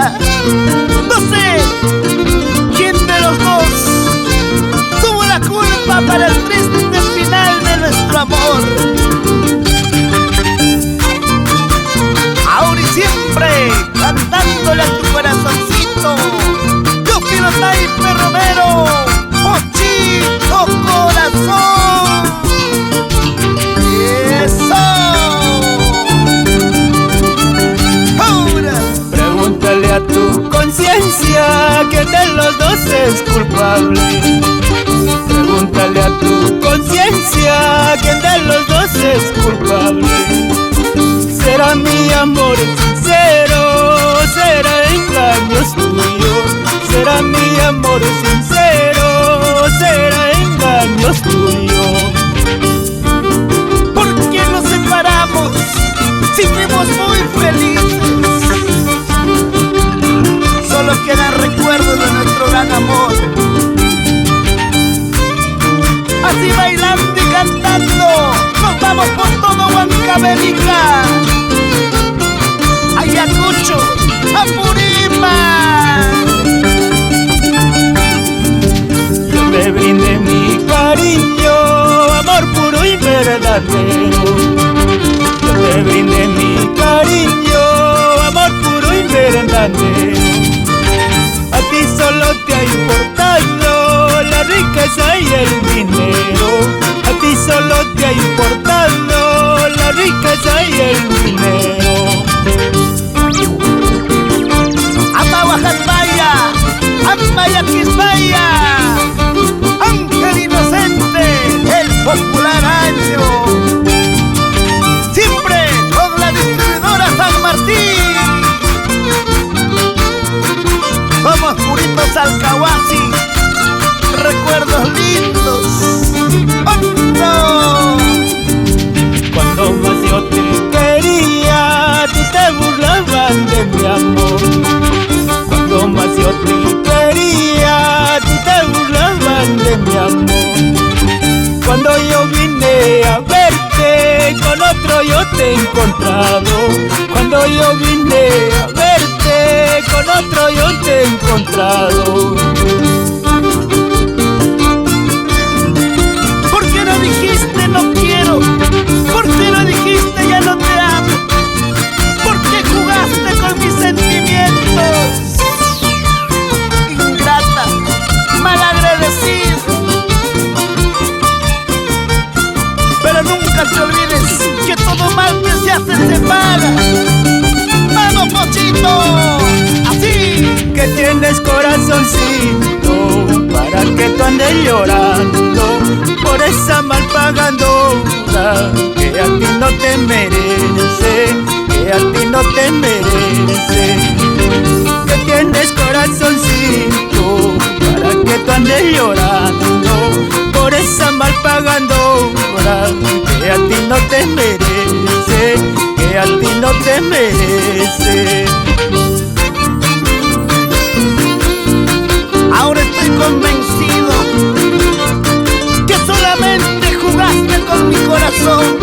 vida. No sé quién de los dos tuvo la culpa para el triste final de nuestro amor. Ahora y siempre cantándole a tu corazoncito, yo Phenotype Romero, Pochito Corazón. ¡Eso! ¡Ahora! Pregúntale a tu conciencia quién de los dos es culpable. Pregúntale a tu conciencia quién de los dos es culpable. Será mi amor sincero, será engaños tuyos. Será mi amor sincero, será engaños tuyos. ¿Por qué nos separamos si fuimos muy felices? Solo quedan recuerdos de nuestro gran amor. Así bailando y cantando nos vamos por todo Huancavelica, Ayacucho, Apurímac. Yo te brindé mi cariño, amor puro y verdadero. Yo te brindé mi cariño, amor puro y verdadero. A ti solo te ha importado la riqueza y el dinero. A ti solo te ha importado la riqueza y el dinero. Ama Oaxaca, Amaya Quismaya, Ángel Inocente, el popular año. Siempre con la distribuidora San Martín. Somos puritos Alcahuasi, recuerdos lindos. ¡Oh, no! Cuando más yo te quería, tú te burlabas de mi amor. Cuando más yo te quería, tú te burlabas de mi amor. Cuando yo vine a verte, con otro yo te he encontrado. Cuando yo vine a verte, con otro yo te he encontrado. ¿Por qué no dijiste no quiero? ¿Por qué no dijiste ya no te amo? ¿Por qué jugaste con mis sentimientos? Ingrata, malagradecida. Pero nunca te olvides que todo mal que se hace se paga. ¡Vamos, Pochito! ¡Así! Que tienes corazoncito para que tú andes llorando por esa mal pagadora que a ti no te merece, que a ti no te merece. Que tienes corazoncito para que tú andes llorando por esa mal pagadora que a ti no te merece, que a ti no te merece. Ahora estoy convencido que solamente jugaste con mi corazón.